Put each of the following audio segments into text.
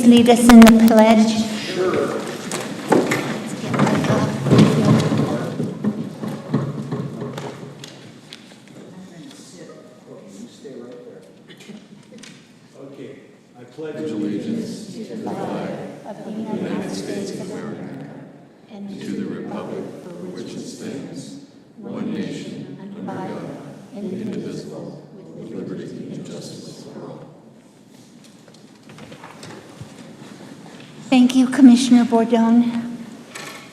please lead us in the pledge? Okay, I pledge allegiance to the flag Of the United States of America and to the republic for which it stands, one nation, under God, indivisible, with liberty and justice for all. Thank you, Commissioner Bordone.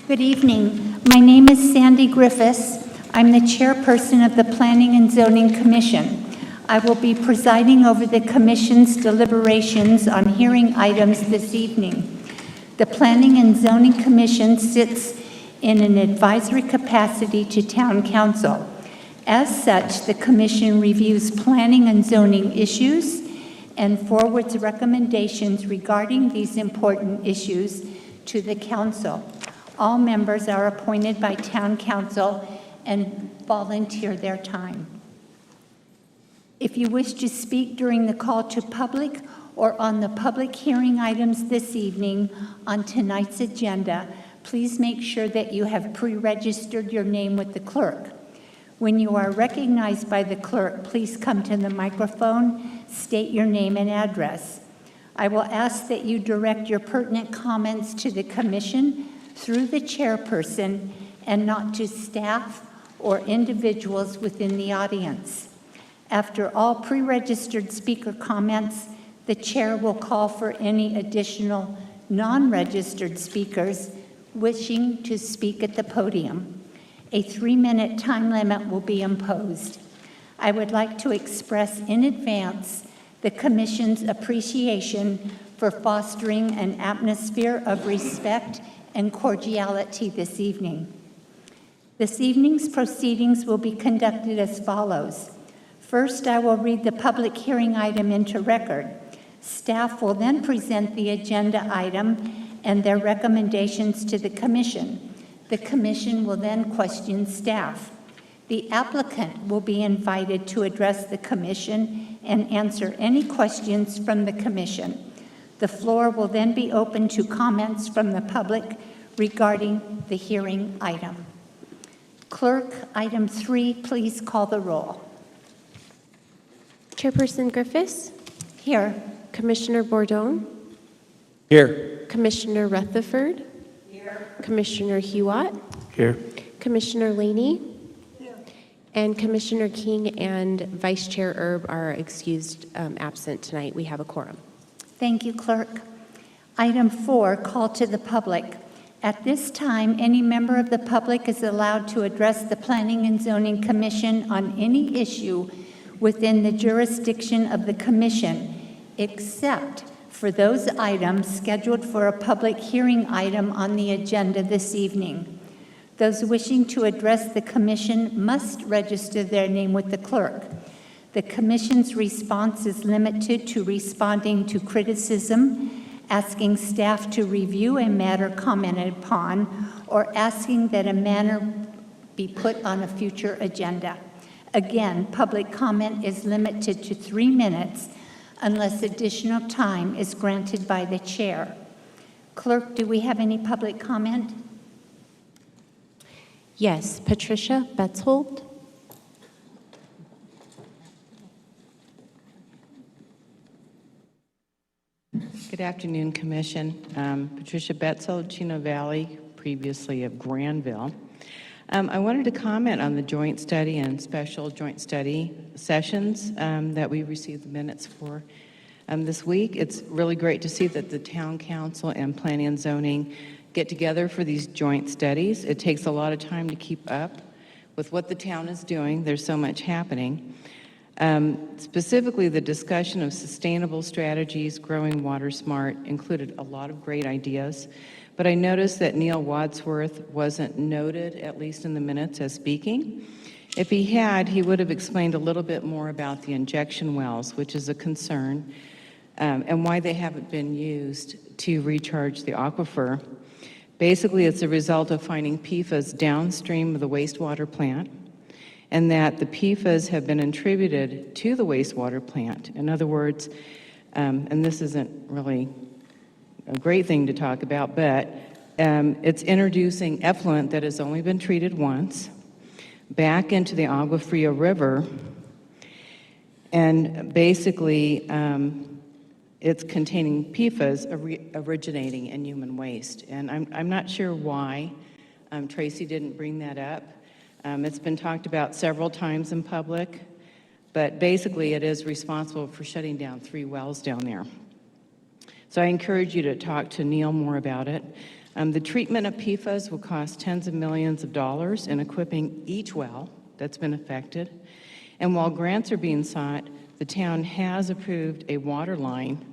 Good evening. My name is Sandy Griffiths. I'm the chairperson of the Planning and Zoning Commission. I will be presiding over the Commission's deliberations on hearing items this evening. The Planning and Zoning Commission sits in an advisory capacity to Town Council. As such, the Commission reviews planning and zoning issues and forwards recommendations regarding these important issues to the Council. All members are appointed by Town Council and volunteer their time. If you wish to speak during the call to public or on the public hearing items this evening on tonight's agenda, please make sure that you have pre-registered your name with the clerk. When you are recognized by the clerk, please come to the microphone, state your name and address. I will ask that you direct your pertinent comments to the Commission through the chairperson and not to staff or individuals within the audience. After all pre-registered speaker comments, the chair will call for any additional non-registered speakers wishing to speak at the podium. A 3-minute time limit will be imposed. I would like to express in advance the Commission's appreciation for fostering an atmosphere of respect and cordiality this evening. This evening's proceedings will be conducted as follows. First, I will read the public hearing item into record. Staff will then present the agenda item and their recommendations to the Commission. The Commission will then question staff. The applicant will be invited to address the Commission and answer any questions from the Commission. The floor will then be open to comments from the public regarding the hearing item. Clerk, item 3, please call the roll. Chairperson Griffiths. Here. Commissioner Bordone. Here. Commissioner Rutherford. Here. Commissioner Hewitt. Here. Commissioner Laney. Here. And Commissioner King and Vice Chair Erb are excused absent tonight. We have a quorum. Thank you, Clerk. Item 4, call to the public. At this time, any member of the public is allowed to address the Planning and Zoning Commission on any issue within the jurisdiction of the Commission, except for those items scheduled for a public hearing item on the agenda this evening. Those wishing to address the Commission must register their name with the clerk. The Commission's response is limited to responding to criticism, asking staff to review a matter commented upon, or asking that a matter be put on a future agenda. Again, public comment is limited to 3 minutes unless additional time is granted by the chair. Clerk, do we have any public comment? Yes, Patricia Betzold. Good afternoon, Commission. Patricia Betzold, Chino Valley, previously of Granville. I wanted to comment on the joint study and special joint study sessions that we received the minutes for this week. It's really great to see that the Town Council and Planning and Zoning get together for these joint studies. It takes a lot of time to keep up with what the town is doing. There's so much happening. Specifically, the discussion of sustainable strategies, growing water smart, included a lot of great ideas. But I noticed that Neil Wadsworth wasn't noted, at least in the minutes, as speaking. If he had, he would have explained a little bit more about the injection wells, which is a concern, and why they haven't been used to recharge the aquifer. Basically, it's a result of finding PFAS downstream of the wastewater plant, and that the PFAS have been attributed to the wastewater plant. In other words, and this isn't really a great thing to talk about, but it's introducing effluent that has only been treated once back into the Agua Fria River, and basically it's containing PFAS originating in human waste. And I'm not sure why Tracy didn't bring that up. It's been talked about several times in public, but basically it is responsible for shutting down 3 wells down there. So I encourage you to talk to Neil more about it. The treatment of PFAS will cost tens of millions of dollars in equipping each well that's been affected. And while grants are being sought, the town has approved a water line,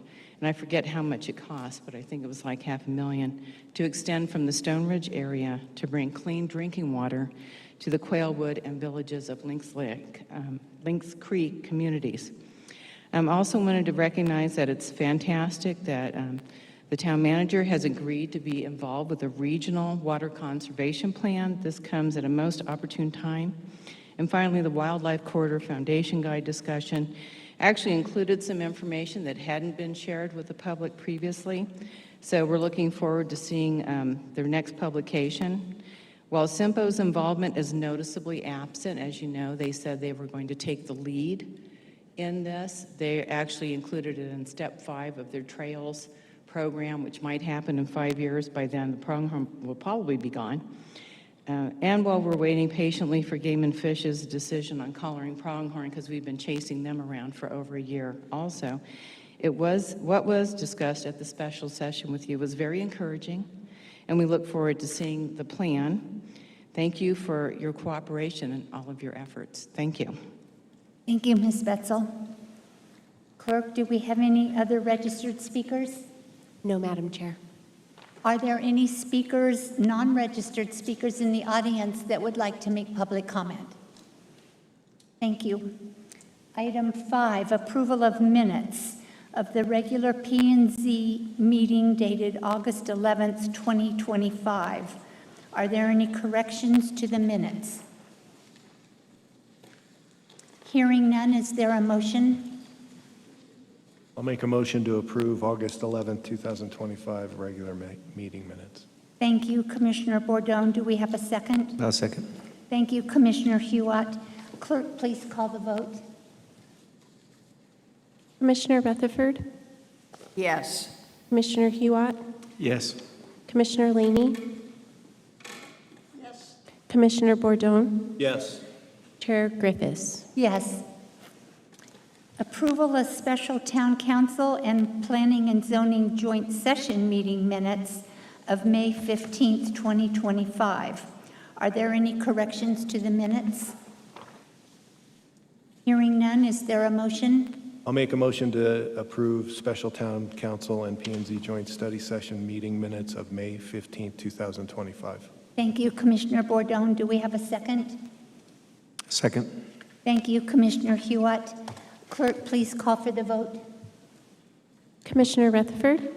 and I forget how much it costs, but I think it was like $500,000, to extend from the Stone Ridge area to bring clean drinking water to the Quailwood and villages of Lynx Creek communities. I also wanted to recognize that it's fantastic that the town manager has agreed to be involved with a regional water conservation plan. This comes at a most opportune time. And finally, the Wildlife Corridor Foundation Guide discussion actually included some information that hadn't been shared with the public previously. So we're looking forward to seeing their next publication. While SIMPO's involvement is noticeably absent, as you know, they said they were going to take the lead in this. They actually included it in step 5 of their trails program, which might happen in 5 years. By then, the pronghorn will probably be gone. And while we're waiting patiently for Game and Fish's decision on collaring pronghorn, because we've been chasing them around for over a year also, what was discussed at the special session with you was very encouraging, and we look forward to seeing the plan. Thank you for your cooperation and all of your efforts. Thank you. Thank you, Ms. Betzel. Clerk, do we have any other registered speakers? No, Madam Chair. Are there any speakers, non-registered speakers in the audience that would like to make public comment? Thank you. Item 5, approval of minutes of the regular P&Z meeting dated August 11th, 2025. Are there any corrections to the minutes? Hearing none, is there a motion? I'll make a motion to approve August 11th, 2025 regular meeting minutes. Thank you, Commissioner Bordone. Do we have a second? I'll second. Thank you, Commissioner Huot. Clerk, please call the vote. Commissioner Rutherford, Yes. Commissioner Huot, Yes. Commissioner Laney, Yes. Commissioner Bordone, Yes. Chair Griffiths. Yes. Approval of special town council and planning and zoning joint session meeting minutes of May 15th, 2025. Are there any corrections to the minutes? Hearing none, is there a motion? I'll make a motion to approve special town council and P&Z joint study session meeting minutes of May 15th, 2025. Thank you, Commissioner Bordone. Do we have a second? Second. Thank you, Commissioner Huot. Clerk, please call for the vote. Commissioner Rutherford,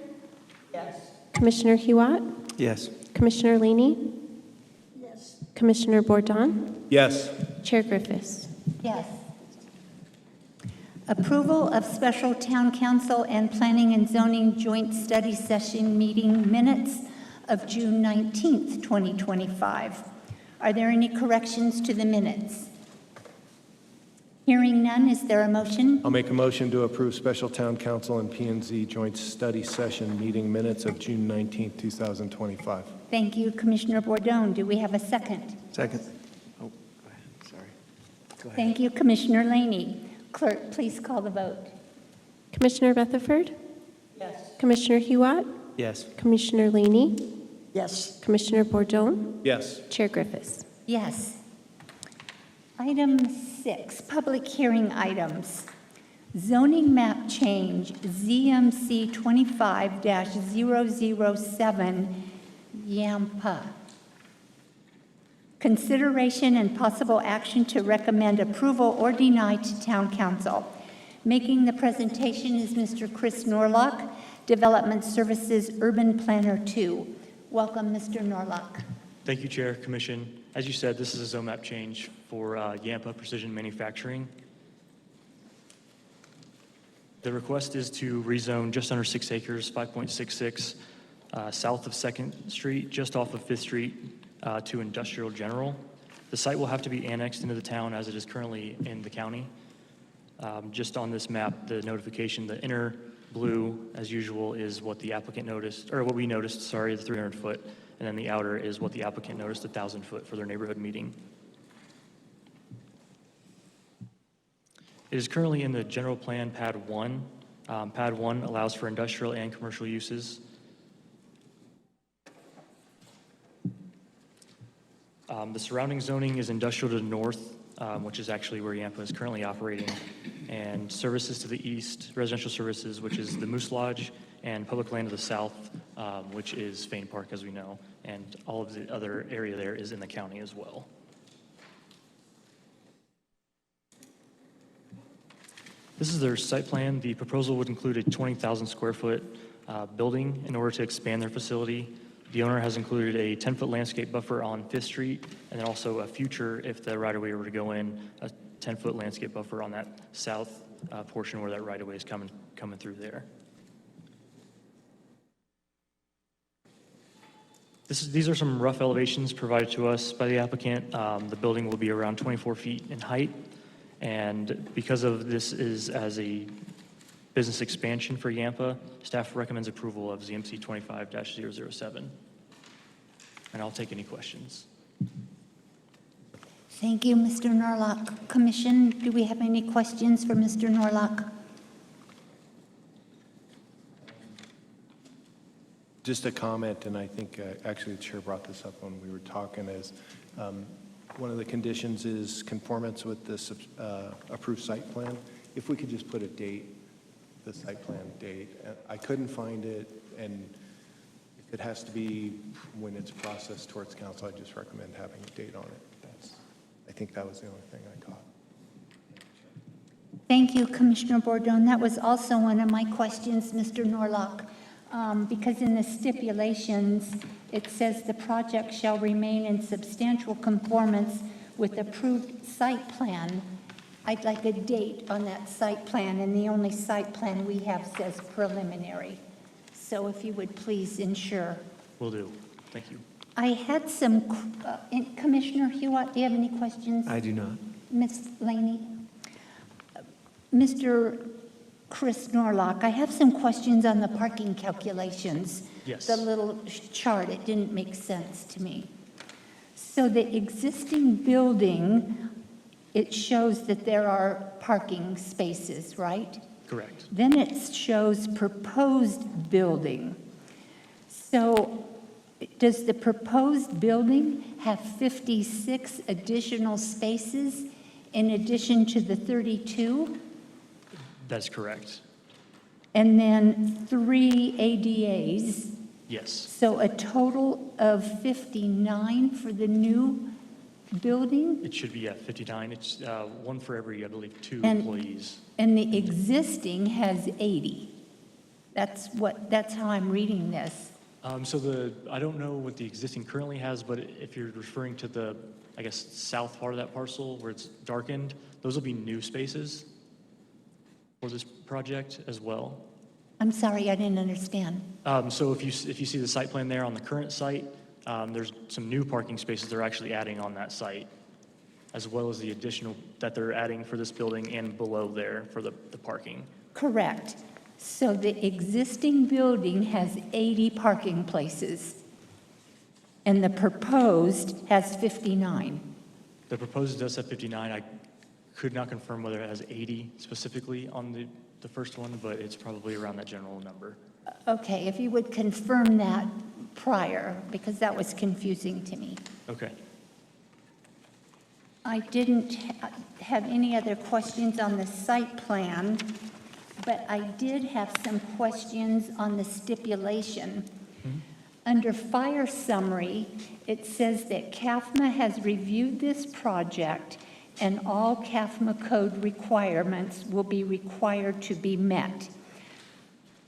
Yes. Commissioner Huot, Yes. Commissioner Laney, Yes. Commissioner Bordone, Yes. Chair Griffiths. Yes. Approval of special town council and planning and zoning joint study session meeting minutes of June 19th, 2025. Are there any corrections to the minutes? Hearing none, is there a motion? I'll make a motion to approve special town council and P&Z joint study session meeting minutes of June 19th, 2025. Thank you, Commissioner Bordone. Do we have a second? Second. Oh, go ahead. Sorry. Go ahead. Thank you, Commissioner Laney. Clerk, please call the vote. Commissioner Rutherford, Yes. Commissioner Huot, Yes. Commissioner Laney, Yes. Commissioner Bordone, Yes. Chair Griffiths. Yes. Item 6, public hearing items. Zoning map change, ZMC 25-007, Yampa. Consideration and possible action to recommend approval or deny to Town Council. Making the presentation is Mr. Chris Norlock, Development Services Urban Planner 2. Welcome, Mr. Norlock. Thank you, Chair, Commission. As you said, this is a zone map change for Yampa Precision Manufacturing. The request is to rezone just under 6 acres, 5.66, south of 2nd Street, just off of 5th Street, to industrial general. The site will have to be annexed into the town as it is currently in the county. Just on this map, the notification, the inner blue, as usual, is what the applicant noticed, or what we noticed, sorry, the 300 foot, and then the outer is what the applicant noticed, 1,000 foot for their neighborhood meeting. It is currently in the general plan, Pad 1. Pad 1 allows for industrial and commercial uses. The surrounding zoning is industrial to the north, which is actually where Yampa is currently operating, and services to the east, residential services, which is the Moose Lodge, and public land to the south, which is Fain Park, as we know, and all of the other area there is in the county as well. This is their site plan. The proposal would include a 20,000 square foot building in order to expand their facility. The owner has included a 10-foot landscape buffer on 5th Street, and then also a future, if the right-of-way were to go in, a 10-foot landscape buffer on that south portion where that right-of-way is coming through there. These are some rough elevations provided to us by the applicant. The building will be around 24 feet in height, and because of this is as a business expansion for Yampa, staff recommends approval of ZMC 25-007. And I'll take any questions. Thank you, Mr. Norlock. Commission, do we have any questions for Mr. Norlock? Just a comment, and I think actually the chair brought this up when we were talking, is one of the conditions is conformance with this approved site plan. If we could just put a date, the site plan date. I couldn't find it, and if it has to be when it's processed towards council, I just recommend having a date on it. I think that was the only thing I caught. Thank you, Commissioner Bordone. That was also one of my questions, Mr. Norlock, because in the stipulations, it says the project shall remain in substantial conformance with approved site plan. I'd like a date on that site plan, and the only site plan we have says preliminary. So if you would please ensure. Will do. Thank you. I had some, Commissioner Hewitt, do you have any questions? I do not. Ms. Laney? Mr. Chris Norlock, I have some questions on the parking calculations. Yes. The little chart, it didn't make sense to me. So the existing building, it shows that there are parking spaces, right? Correct. Then it shows proposed building. So does the proposed building have 56 additional spaces in addition to the 32? That's correct. And then 3 ADAs, Yes. so a total of 59 for the new building? It should be at 59. It's one for every, I believe, 2 And- employees. And the existing has 80. That's how I'm reading this. I don't know what the existing currently has, but if you're referring to the, I guess, south part of that parcel where it's darkened, those will be new spaces for this project as well. I'm sorry, I didn't understand. So if you see the site plan there on the current site, there's some new parking spaces they're actually adding on that site, as well as the additional that they're adding for this building and below there for the parking. Correct. So the existing building has 80 parking places, and the proposed has 59. The proposed does have 59. I could not confirm whether it has 80 specifically on the first one, but it's probably around that general number. Okay, if you would confirm that prior, because that was confusing to me. Okay. I didn't have any other questions on the site plan, but I did have some questions on the stipulation. Under fire summary, it says that CAFMA has reviewed this project and all CAFMA code requirements will be required to be met.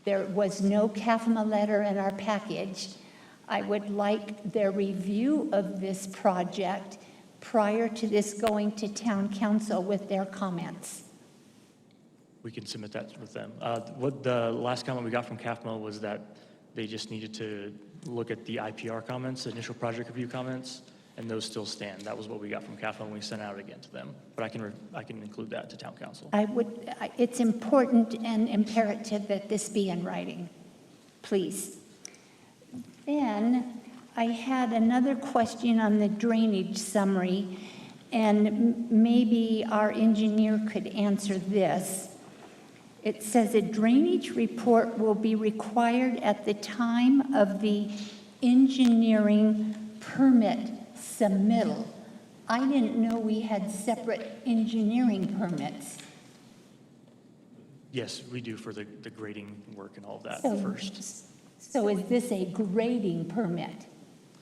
There was no CAFMA letter in our package. I would like their review of this project prior to this going to town council with their comments. we can submit that with them. What the last comment we got from CAFMA was that they just needed to look at the IPR comments, initial project review comments, and those still stand. That was what we got from CAFMA when we sent out again to them. But I can include that to town council. It's important and imperative that this be in writing, please. Then I had another question on the drainage summary, and maybe our engineer could answer this. It says a drainage report will be required at the time of the engineering permit submittal. I didn't know we had separate engineering permits. Yes, we do for the grading work and all of that So- first. So is this a grading permit?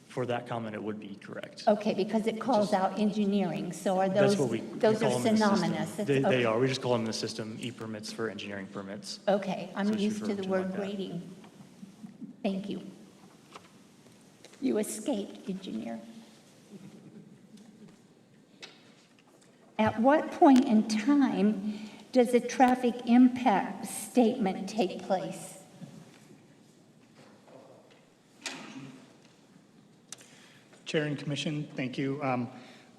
For that comment, it would be correct. Okay, because it calls out engineering, so are That's those, what we those call are them in the system. synonymous? It's- They okay. are. We just call them in the system e-permits for engineering permits. Okay, I'm So it's used to referred the to word like that. grading. Thank you. You escaped, engineer. At what point in time does a traffic impact statement take place? Chair and Commission, thank you.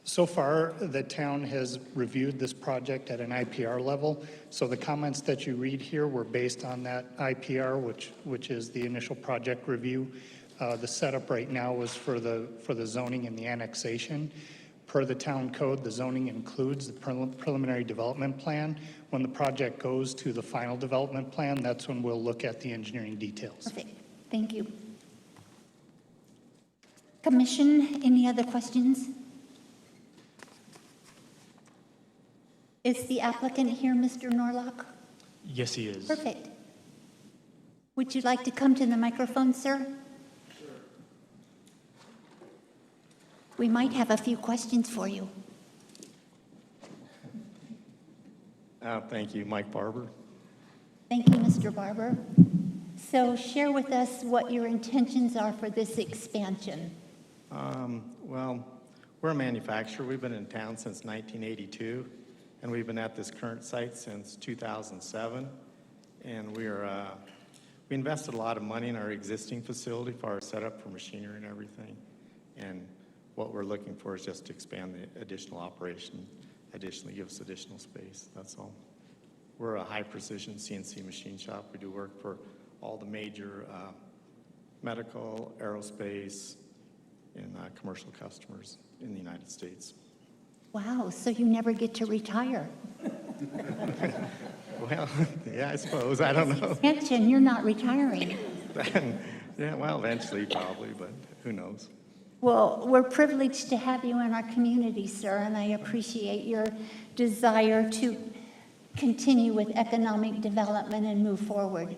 So far, the town has reviewed this project at an IPR level. So the comments that you read here were based on that IPR, which is the initial project review. The setup right now is for the zoning and the annexation. Per the town code, the zoning includes the preliminary development plan. When the project goes to the final development plan, that's when we'll look at the engineering details. Perfect, thank you. Commission, any other questions? Is the applicant here, Mr. Norlock? Yes, he is. Perfect. Would you like to come to the microphone, sir? Sure. We might have a few questions for you. Thank you, Mike Barber. Thank you, Mr. Barber. So share with us what your intentions are for this expansion. Well, we're a manufacturer. We've been in town since 1982, and we've been at this current site since 2007. And we invested a lot of money in our existing facility for our setup for machinery and everything. And what we're looking for is just to expand the additional operation, additionally give us additional space. That's all. We're a high-precision CNC machine shop. We do work for all the major medical, aerospace, and commercial customers in the United States. Wow, so you never get to retire. Well, yeah, I suppose. I don't know. Expansion, you're not retiring. Yeah, well, eventually probably, but who knows? Well, we're privileged to have you in our community, sir, and I appreciate your desire to continue with economic development and move forward.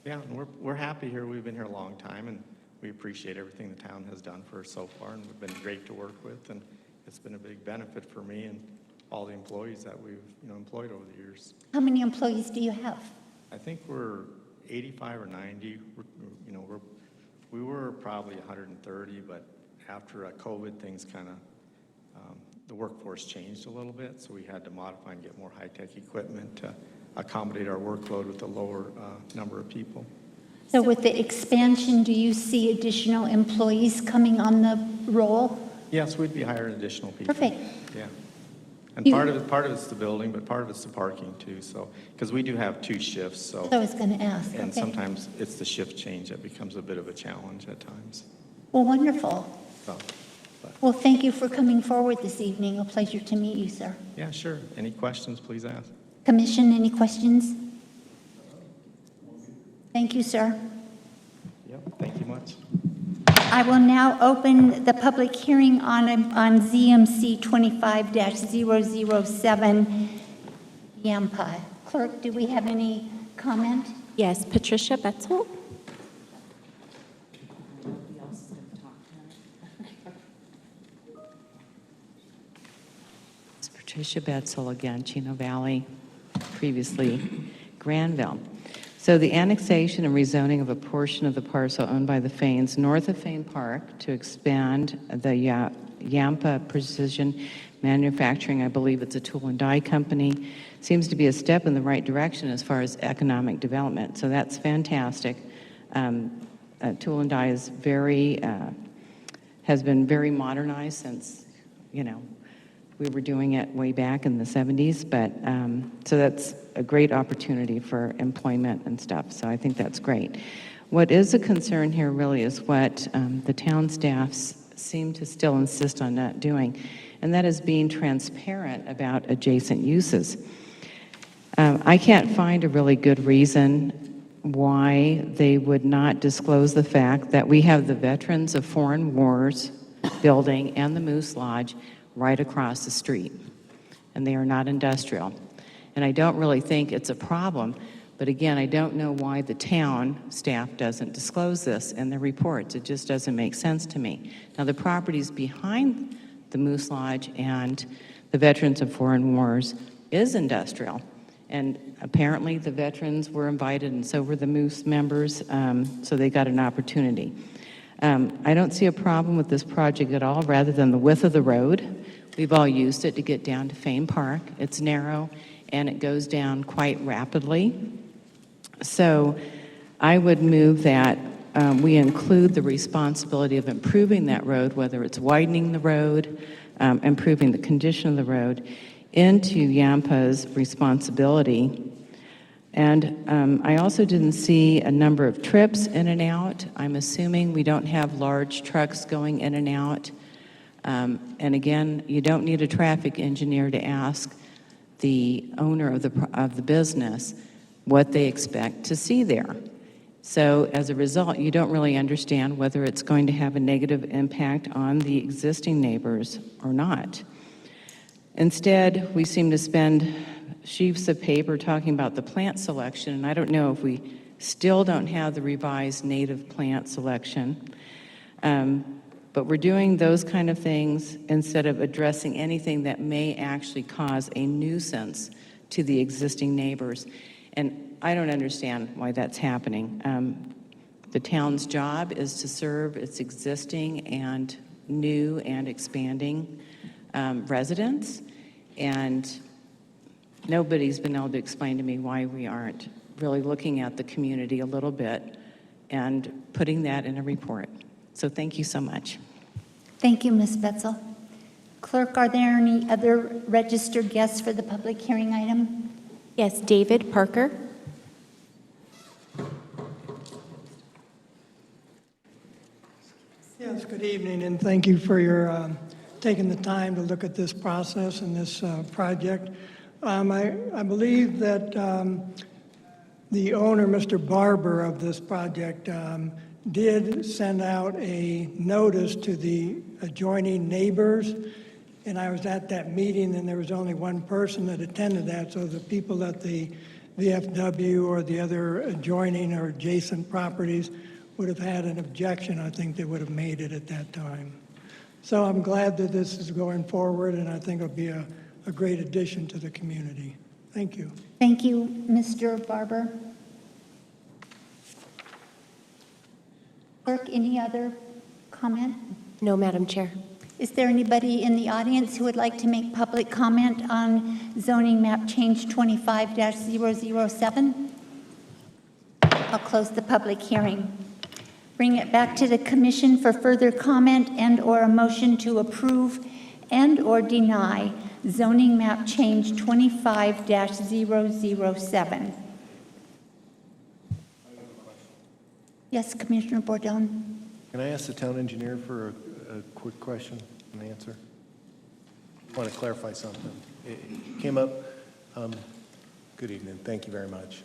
Yeah, and we're happy here. We've been here a long time, and we appreciate everything the town has done for us so far, and we've been great to work with, and it's been a big benefit for me and all the employees that we've employed over the years. How many employees do you have? I think we're 85 or 90. We were probably 130, but after COVID, things kind of, the workforce changed a little bit, so we had to modify and get more high-tech equipment to accommodate our workload with a lower number of people. So with the expansion, do you see additional employees coming on the roll? Yes, we'd be hiring additional people. Perfect. Yeah. And You- part of it's the building, but part of it's the parking too, so, because we do have 2 shifts, so. I was going to ask. And Okay. sometimes it's the shift change that becomes a bit of a challenge at times. Well, wonderful. So, but, Well, thank you for coming forward this evening. A pleasure to meet you, sir. yeah, sure. Any questions, please ask. Commission, any questions? Thank you, sir. Yep, thank you much. I will now open the public hearing on ZMC 25-007 Yampa. Clerk, do we have any comment? Yes, Patricia Betzel. It's Patricia Betzel again, Chino Valley, previously Granville. So the annexation and rezoning of a portion of the parcel owned by the Fanes north of Fane Park to expand the Yampa Precision Manufacturing, I believe it's a tool and die company, seems to be a step in the right direction as far as economic development. So that's fantastic. Tool and die is has been very modernized since, we were doing it way back in the 70s, but so that's a great opportunity for employment and stuff, so I think that's great. What is a concern here really is what the town staffs seem to still insist on not doing, and that is being transparent about adjacent uses. I can't find a really good reason why they would not disclose the fact that we have the Veterans of Foreign Wars building and the Moose Lodge right across the street, and they are not industrial. And I don't really think it's a problem, but again, I don't know why the town staff doesn't disclose this in their reports. It just doesn't make sense to me. Now, the properties behind the Moose Lodge and the Veterans of Foreign Wars is industrial, and apparently the veterans were invited, and so were the Moose members, so they got an opportunity. I don't see a problem with this project at all, rather than the width of the road. We've all used it to get down to Fane Park. It's narrow, and it goes down quite rapidly. So I would move that we include the responsibility of improving that road, whether it's widening the road, improving the condition of the road, into Yampa's responsibility. And I also didn't see a number of trips in and out. I'm assuming we don't have large trucks going in and out. And again, you don't need a traffic engineer to ask the owner of the business what they expect to see there. So as a result, you don't really understand whether it's going to have a negative impact on the existing neighbors or not. Instead, we seem to spend sheets of paper talking about the plant selection, and I don't know if we still don't have the revised native plant selection. But we're doing those kind of things instead of addressing anything that may actually cause a nuisance to the existing neighbors. And I don't understand why that's happening. The town's job is to serve its existing and new and expanding residents, and nobody's been able to explain to me why we aren't really looking at the community a little bit and putting that in a report. So thank you so much. Thank you, Ms. Betzel. Clerk, are there any other registered guests for the public hearing item? Yes, David Parker. Yes, good evening, and thank you for your taking the time to look at this process and this project. I believe that the owner, Mr. Barber, of this project did send out a notice to the adjoining neighbors, and I was at that meeting, and there was only one person that attended that, so the people at the VFW or the other adjoining or adjacent properties would have had an objection. I think they would have made it at that time. So I'm glad that this is going forward, and I think it'll be a great addition to the community. Thank you. Thank you, Mr. Barber. Clerk, any other comment? No, Madam Chair. Is there anybody in the audience who would like to make public comment on zoning map change 25-007? I'll close the public hearing. Bring it back to the commission for further comment and/or a motion to approve and/or deny zoning map change 25-007. Yes, Commissioner Bordone. Can I ask the town engineer for a quick question and answer? I want to clarify something. It came up, good evening, thank you very much.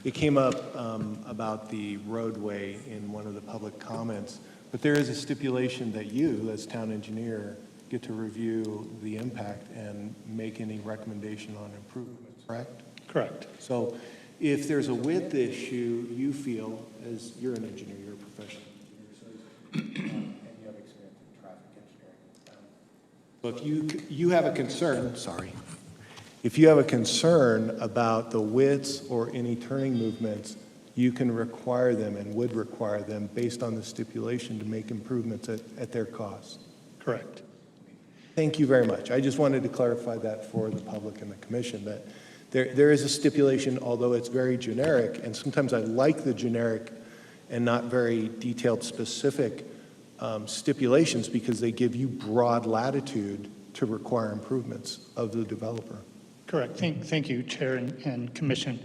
It came up about the roadway in one of the public comments, but there is a stipulation that you, as town engineer, get to review the impact and make any recommendation on improvement, correct? Correct. So if there's a width issue, you feel, as you're an engineer, you're a professional engineer, and you have experience in traffic engineering. So if you have a concern, If you have a concern about the widths or any turning movements, you can require them and would require them based on the stipulation to make improvements at their cost. Correct. Thank you very much. I just wanted to clarify that for the public and the commission, that there is a stipulation, although it's very generic, and sometimes I like the generic and not very detailed specific stipulations because they give you broad latitude to require improvements of the developer. Correct. Thank you, Chair and Commission.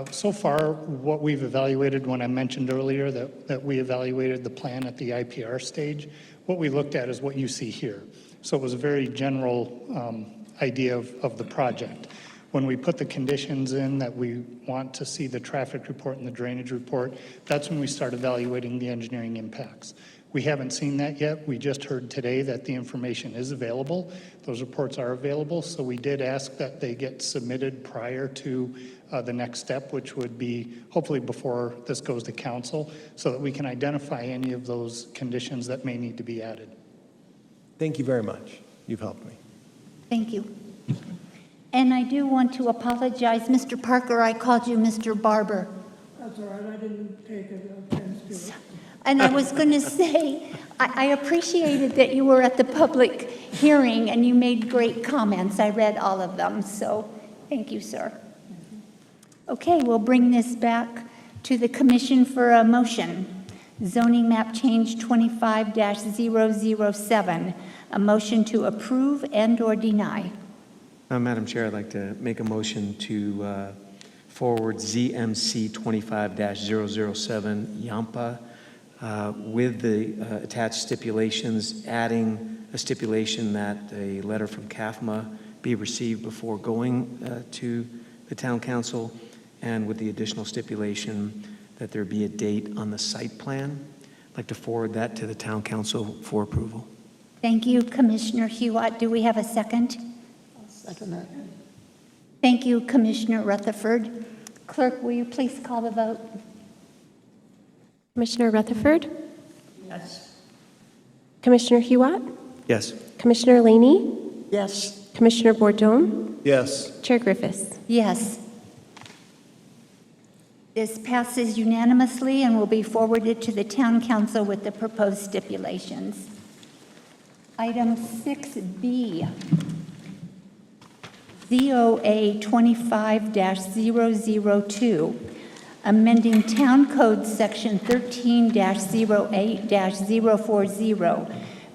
So far, what we've evaluated, when I mentioned earlier that we evaluated the plan at the IPR stage, what we looked at is what you see here. So it was a very general idea of the project. When we put the conditions in that we want to see the traffic report and the drainage report, that's when we start evaluating the engineering impacts. We haven't seen that yet. We just heard today that the information is available. Those reports are available, so we did ask that they get submitted prior to the next step, which would be hopefully before this goes to council, so that we can identify any of those conditions that may need to be added. Thank you very much. You've helped me. Thank you. And I do want to apologize, Mr. Parker, I called you Mr. Barber. That's all right, I didn't take offense to it. And I was going to say, I appreciated that you were at the public hearing and you made great comments. I read all of them, so thank you, sir. Okay, we'll bring this back to the commission for a motion. Zoning map change 25-007, a motion to approve and/or deny. Madam Chair, I'd like to make a motion to forward ZMC 25-007 Yampa with the attached stipulations, adding a stipulation that a letter from CAFMA be received before going to the town council, and with the additional stipulation that there be a date on the site plan. I'd like to forward that to the town council for approval. Thank you, Commissioner Hewitt. Do we have a second? I'll second that. Thank you, Commissioner Rutherford. Clerk, will you please call the vote? Commissioner Rutherford, Yes. Commissioner Hewitt, Yes. Commissioner Laney, Yes. Commissioner Bourdon, Yes. Chair Griffiths. Yes. This passes unanimously and will be forwarded to the town council with the proposed stipulations. Item 6B, ZOA 25-002, amending Town Code Section 13-08-040,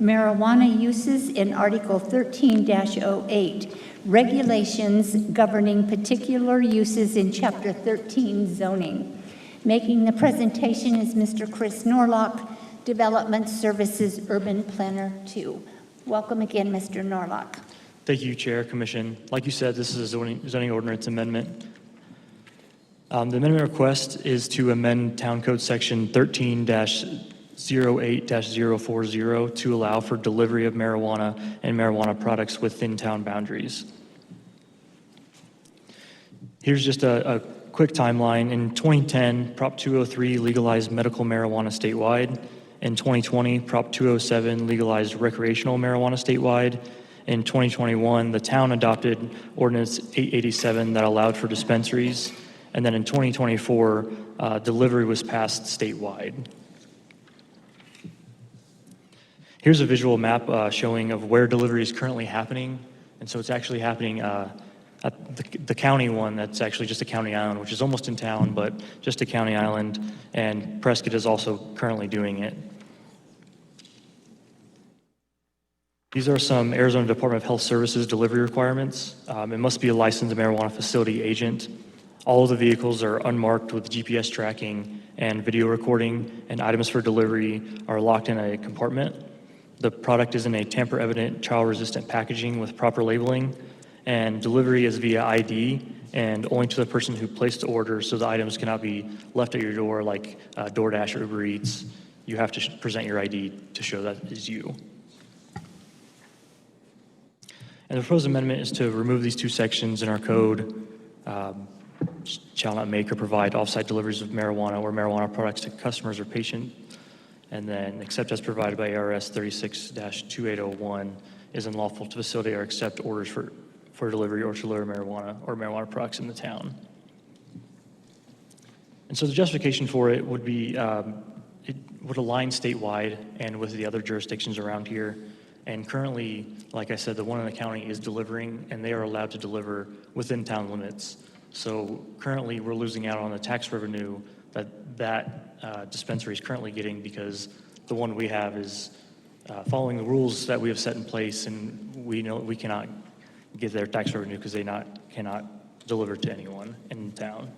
marijuana uses in Article 13-08, regulations governing particular uses in Chapter 13 zoning. Making the presentation is Mr. Chris Norlock, Development Services Urban Planner 2. Welcome again, Mr. Norlock. Thank you, Chair, Commission. Like you said, this is a zoning ordinance amendment. The amendment request is to amend Town Code Section 13-08-040 to allow for delivery of marijuana and marijuana products within town boundaries. Here's just a quick timeline. In 2010, Prop 203 legalized medical marijuana statewide. In 2020, Prop 207 legalized recreational marijuana statewide. In 2021, the town adopted Ordinance 887 that allowed for dispensaries. And then in 2024, delivery was passed statewide. Here's a visual map showing of where delivery is currently happening. And so it's actually happening at the county one, that's actually just a county island, which is almost in town, but just a county island. And Prescott is also currently doing it. These are some Arizona Department of Health Services delivery requirements. It must be a licensed marijuana facility agent. All of the vehicles are unmarked with GPS tracking and video recording, and items for delivery are locked in a compartment. The product is in a tamper-evident, child-resistant packaging with proper labeling, and delivery is via ID and only to the person who placed the order, so the items cannot be left at your door like DoorDash or Uber Eats. You have to present your ID to show that is you. And the proposed amendment is to remove these two sections in our code. Shall not make or provide off-site deliveries of marijuana or marijuana products to customers or patients. And then, except as provided by ARS 36-2801, is unlawful to facilitate or accept orders for delivery or to deliver marijuana or marijuana products in the town. And so the justification for it would be, it would align statewide and with the other jurisdictions around here. And currently, like I said, the one in the county is delivering, and they are allowed to deliver within town limits. So currently, we're losing out on the tax revenue that dispensary is currently getting because the one we have is following the rules that we have set in place, and we know we cannot get their tax revenue because they cannot deliver to anyone in town.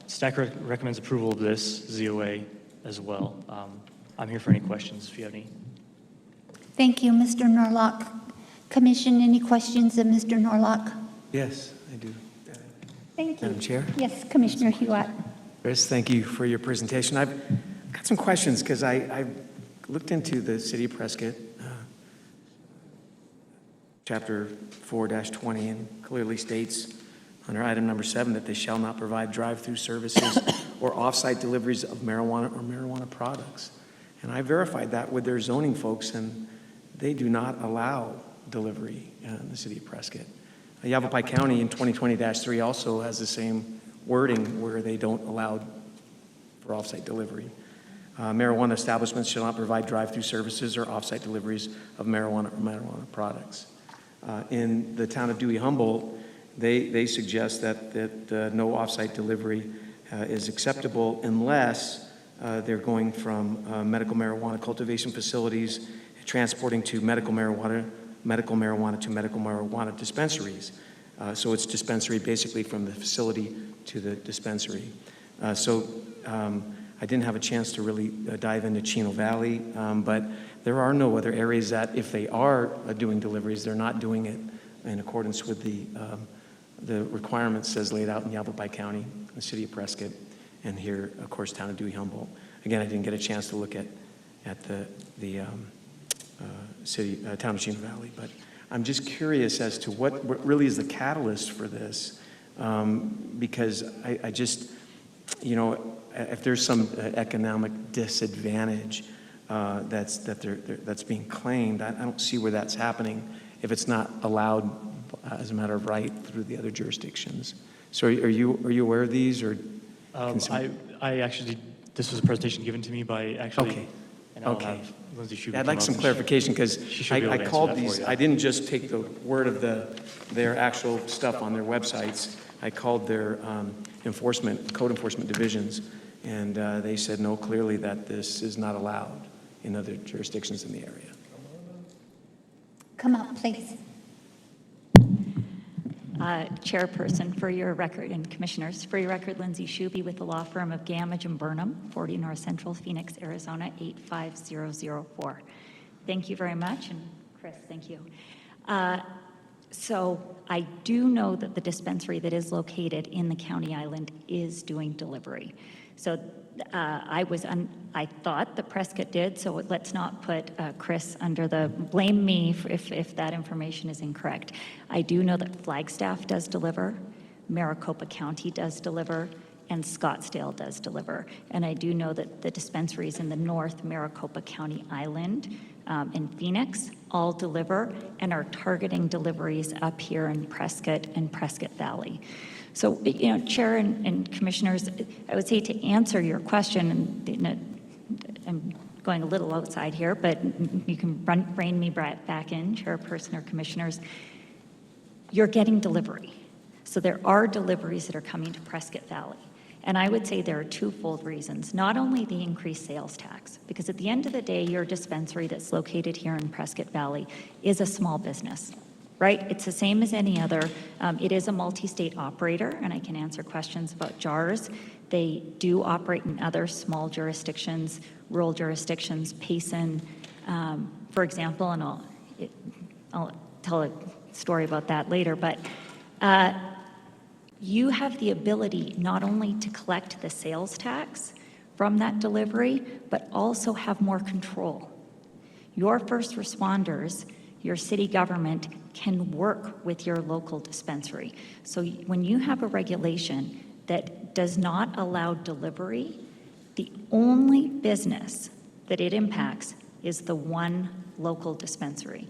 Staff recommends approval of this ZOA as well. I'm here for any questions if you have any. Thank you, Mr. Norlock. Commission, any questions of Mr. Norlock? Yes, I do. Thank you. Madam Chair? Yes, Commissioner Hewitt. Chris, thank you for your presentation. I've got some questions because I looked into the City of Prescott, Chapter 4-20, and clearly states under item number 7 that they shall not provide drive-through services or off-site deliveries of marijuana or marijuana products. And I verified that with their zoning folks, and they do not allow delivery in the City of Prescott. Yavapai County in 2020-3 also has the same wording where they don't allow for off-site delivery. Marijuana establishments shall not provide drive-through services or off-site deliveries of marijuana or marijuana products. In the town of Dewey-Humboldt, they suggest that no off-site delivery is acceptable unless they're going from medical marijuana cultivation facilities, transporting to medical marijuana to medical marijuana dispensaries. So it's dispensary basically from the facility to the dispensary. I didn't have a chance to really dive into Chino Valley, but there are no other areas that if they are doing deliveries, they're not doing it in accordance with the requirements as laid out in Yavapai County, the City of Prescott, and here, of course, town of Dewey-Humboldt. Again, I didn't get a chance to look at the town of Chino Valley, but I'm just curious as to what really is the catalyst for this, because I just, if there's some economic disadvantage that's being claimed, I don't see where that's happening if it's not allowed as a matter of right through the other jurisdictions. So are you aware of these or? I actually, this was a presentation given to me by actually. Okay. And I'll Okay. have Lindsay Shubey I'd like come some up and clarification because she should be able I to answer called that for these, you. I didn't just take the word of their actual stuff on their websites. I called their code enforcement divisions, and they said no, clearly that this is not allowed in other jurisdictions in the area. Come up, please. Chairperson, for your record, and commissioners, for your record, Lindsay Shubey with the law firm of Gamage and Burnham, 40 North Central, Phoenix, Arizona, 85004. Thank you very much, and Chris, thank you. So I do know that the dispensary that is located in the county island is doing delivery. So I thought that Prescott did, so let's not put Chris under blame me if that information is incorrect. I do know that Flagstaff does deliver, Maricopa County does deliver, and Scottsdale does deliver. And I do know that the dispensaries in the North Maricopa County Island in Phoenix all deliver and are targeting deliveries up here in Prescott and Prescott Valley. So, Chair and Commissioners, I would say to answer your question, and I'm going a little outside here, but you can rein me back in, Chairperson or Commissioners, you're getting delivery. So there are deliveries that are coming to Prescott Valley. And I would say there are twofold reasons. Not only the increased sales tax, because at the end of the day, your dispensary that's located here in Prescott Valley is a small business. Right? It's the same as any other. It is a multi-state operator, and I can answer questions about JARS. They do operate in other small jurisdictions, rural jurisdictions, Payson, for example, and I'll tell a story about that later, but you have the ability not only to collect the sales tax from that delivery, but also have more control. Your first responders, your city government can work with your local dispensary. So when you have a regulation that does not allow delivery, the only business that it impacts is the one local dispensary.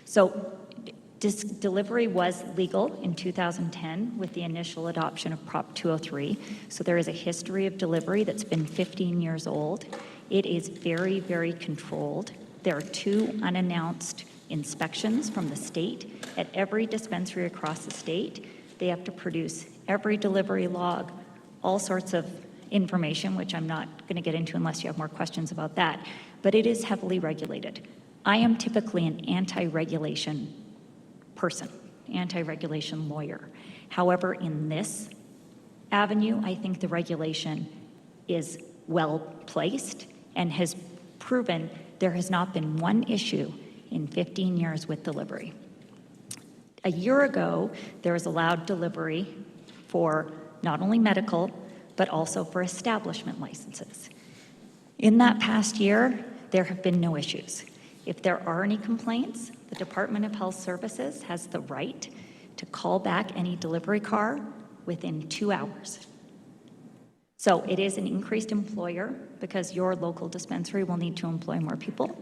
So Delivery was legal in 2010 with the initial adoption of Prop 203. So there is a history of delivery that's been 15 years old. It is very, very controlled. There are 2 unannounced inspections from the state at every dispensary across the state. They have to produce every delivery log, all sorts of information, which I'm not going to get into unless you have more questions about that. But it is heavily regulated. I am typically an anti-regulation person, anti-regulation lawyer. However, in this avenue, I think the regulation is well placed and has proven there has not been one issue in 15 years with delivery. A year ago, there was allowed delivery for not only medical, but also for establishment licenses. In that past year, there have been no issues. If there are any complaints, the Department of Health Services has the right to call back any delivery car within 2 hours. So it is an increased employer because your local dispensary will need to employ more people.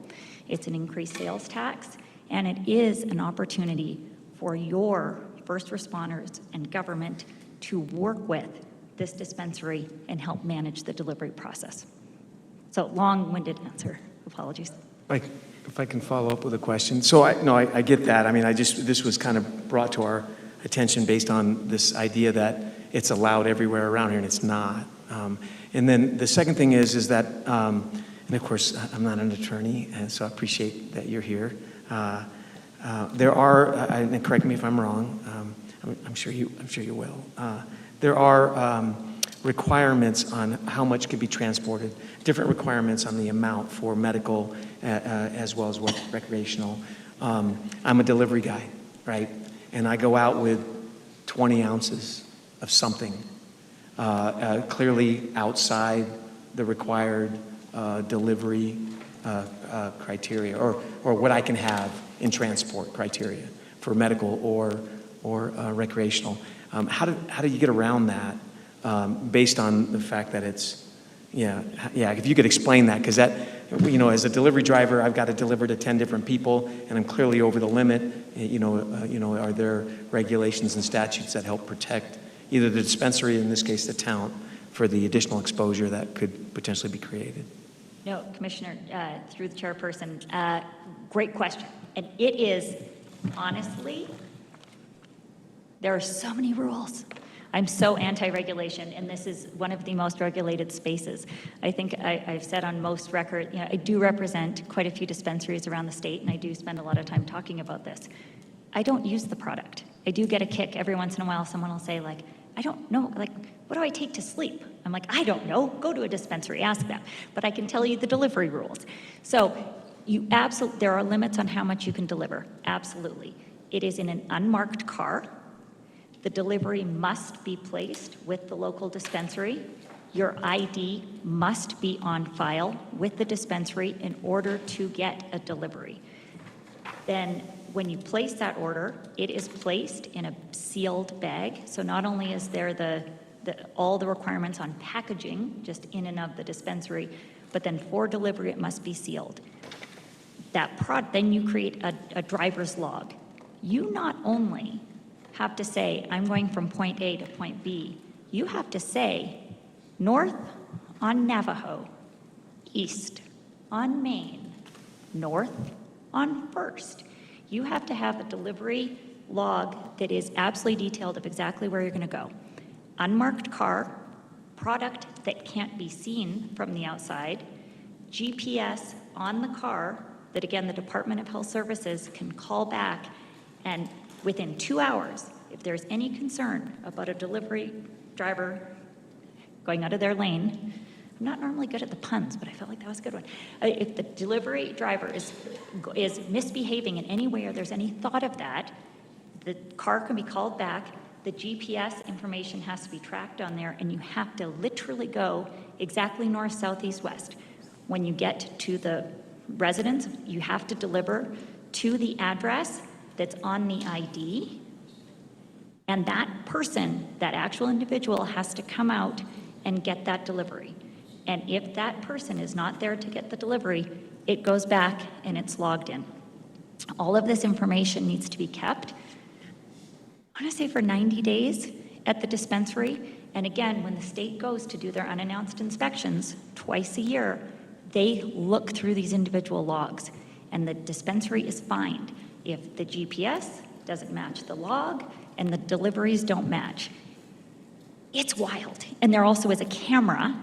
It's an increased sales tax, and it is an opportunity for your first responders and government to work with this dispensary and help manage the delivery process. So long-winded answer, apologies. If I can follow up with a question. So I get that. I mean, this was kind of brought to our attention based on this idea that it's allowed everywhere around here, and it's not. And then the second thing is that, and of course, I'm not an attorney, and so I appreciate that you're here. There are, and correct me if I'm wrong, I'm sure you will. There are requirements on how much could be transported, different requirements on the amount for medical as well as recreational. I'm a delivery guy, right? And I go out with 20 ounces of something, clearly outside the required delivery criteria, or what I can have in transport criteria for medical or recreational. How do you get around that based on the fact that it's, if you could explain that, because that, as a delivery driver, I've got to deliver to 10 different people, and I'm clearly over the limit. Are there regulations and statutes that help protect either the dispensary, in this case the town, for the additional exposure that could potentially be created? No, Commissioner, through the chairperson, great question. And it is, honestly, there are so many rules. I'm so anti-regulation, and this is one of the most regulated spaces. I think I've said on most record, I do represent quite a few dispensaries around the state, and I do spend a lot of time talking about this. I don't use the product. I do get a kick every once in a while. Someone will say, I don't know, what do I take to sleep? I'm like, I don't know. Go to a dispensary, ask them. But I can tell you the delivery rules. So there are limits on how much you can deliver. Absolutely. It is in an unmarked car. The delivery must be placed with the local dispensary. Your ID must be on file with the dispensary in order to get a delivery. Then when you place that order, it is placed in a sealed bag. So not only is there all the requirements on packaging just in and of the dispensary, but then for delivery, it must be sealed. Then you create a driver's log. You not only have to say, I'm going from point A to point B, you have to say, north on Navajo, east on Main, north on First. You have to have a delivery log that is absolutely detailed of exactly where you're going to go. Unmarked car, product that can't be seen from the outside, GPS on the car that, again, the Department of Health Services can call back, and within 2 hours, if there's any concern about a delivery driver going out of their lane, I'm not normally good at the puns, but I felt like that was a good one. If the delivery driver is misbehaving in any way or there's any thought of that, the car can be called back, the GPS information has to be tracked on there, and you have to literally go exactly north, south, east, west. When you get to the residence, you have to deliver to the address that's on the ID, and that person, that actual individual, has to come out and get that delivery. And if that person is not there to get the delivery, it goes back and it's logged in. All of this information needs to be kept, I want to say for 90 days at the dispensary. And again, when the state goes to do their unannounced inspections twice a year, they look through these individual logs, and the dispensary is fined if the GPS doesn't match the log and the deliveries don't match. It's wild. And there also is a camera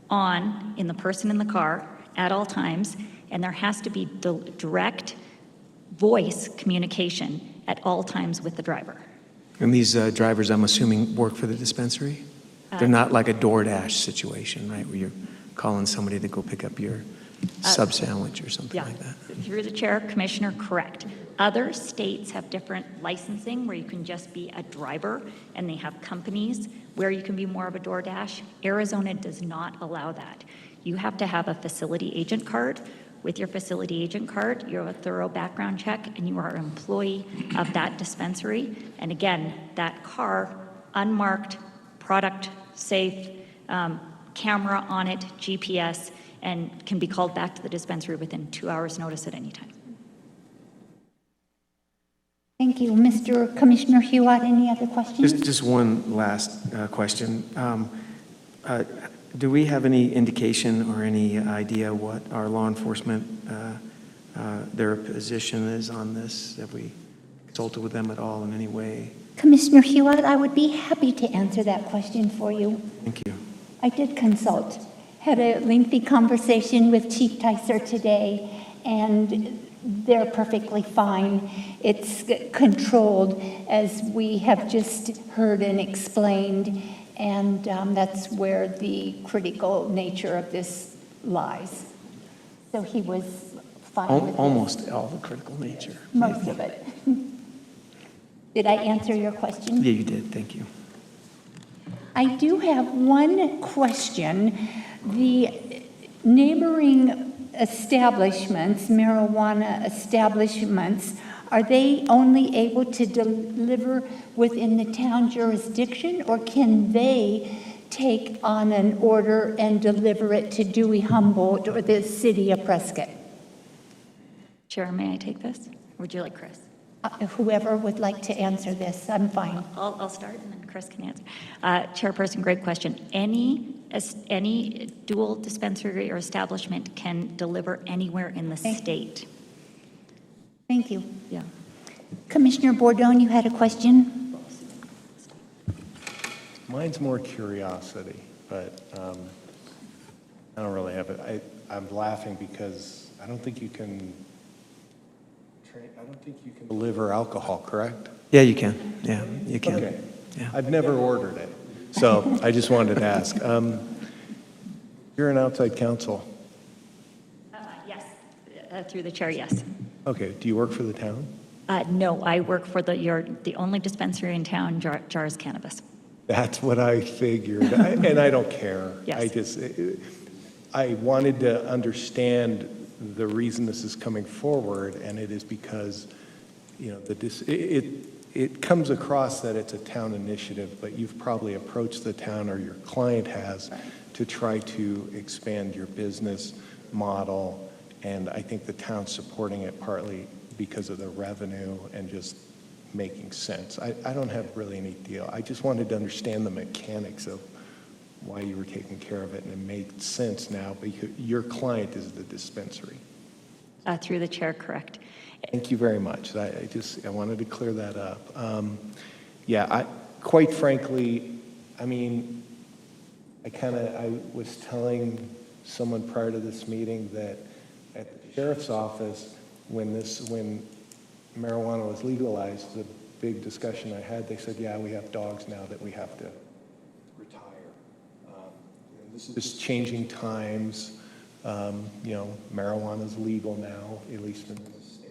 on in the person in the car at all times, and there has to be direct voice communication at all times with the driver. And these drivers, I'm assuming, work for the dispensary? They're not like a DoorDash situation, right, where you're calling somebody to go pick up your sub sandwich or something like that? Through the chair, Commissioner, correct. Other states have different licensing where you can just be a driver, and they have companies where you can be more of a DoorDash. Arizona does not allow that. You have to have a facility agent card. With your facility agent card, you have a thorough background check, and you are an employee of that dispensary. And again, that car, unmarked, product safe, camera on it, GPS, and can be called back to the dispensary within 2 hours' notice at any time. Thank you. Mr. Commissioner Hewitt, any other questions? Just one last question. Do we have any indication or any idea what our law enforcement, their position is on this? Have we consulted with them at all in any way? Commissioner Hewitt, I would be happy to answer that question for you. Thank you. I did consult, had a lengthy conversation with Chief Ticer today, and they're perfectly fine. It's controlled, as we have just heard and explained, and that's where the critical nature of this lies. So he was fine with it. Almost all the critical nature. Most of it. Did I answer your question? Yeah, you did. Thank you. I do have one question. The neighboring establishments, marijuana establishments, are they only able to deliver within the town jurisdiction, or can they take on an order and deliver it to Dewey Humboldt or the city of Prescott? Chair, may I take this? Or would you like Chris? Whoever would like to answer this, I'm fine. I'll start, and then Chris can answer. Chairperson, great question. Any dual dispensary or establishment can deliver anywhere in the state. Thank you. Yeah. Commissioner Bordone, you had a question? Mine's more curiosity, but I don't really have it. I'm laughing because I don't think you can deliver alcohol, correct? Yeah, you can. Yeah, you can. Okay. Yeah. I've never ordered it, so I just wanted to ask. You're an outside counsel. Yes, through the chair, yes. Okay, do you work for the town? No, I work for the only dispensary in town, Jars Cannabis. That's what I figured, and I don't care. Yes. I wanted to understand the reason this is coming forward, and it is because, you know, it comes across that it's a town initiative, but you've probably approached the town, or your client has, to try to expand your business model, and I think the town's supporting it partly because of the revenue and just making sense. I don't have really any deal. I just wanted to understand the mechanics of why you were taking care of it, and it made sense now because your client is the dispensary. Through the chair, correct. Thank you very much. I wanted to clear that up. Quite frankly, I mean, I was telling someone prior to this meeting that at the sheriff's office, when marijuana was legalized, the big discussion I had, they said, yeah, we have dogs now that we have to retire. This is changing times. Marijuana is legal now, at least in the state.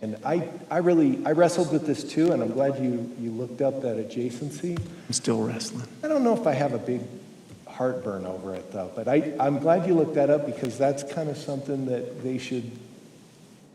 And I wrestled with this too, and I'm glad you looked up that adjacency. I'm still wrestling. I don't know if I have a big heartburn over it though, but I'm glad you looked that up because that's kind of something that they should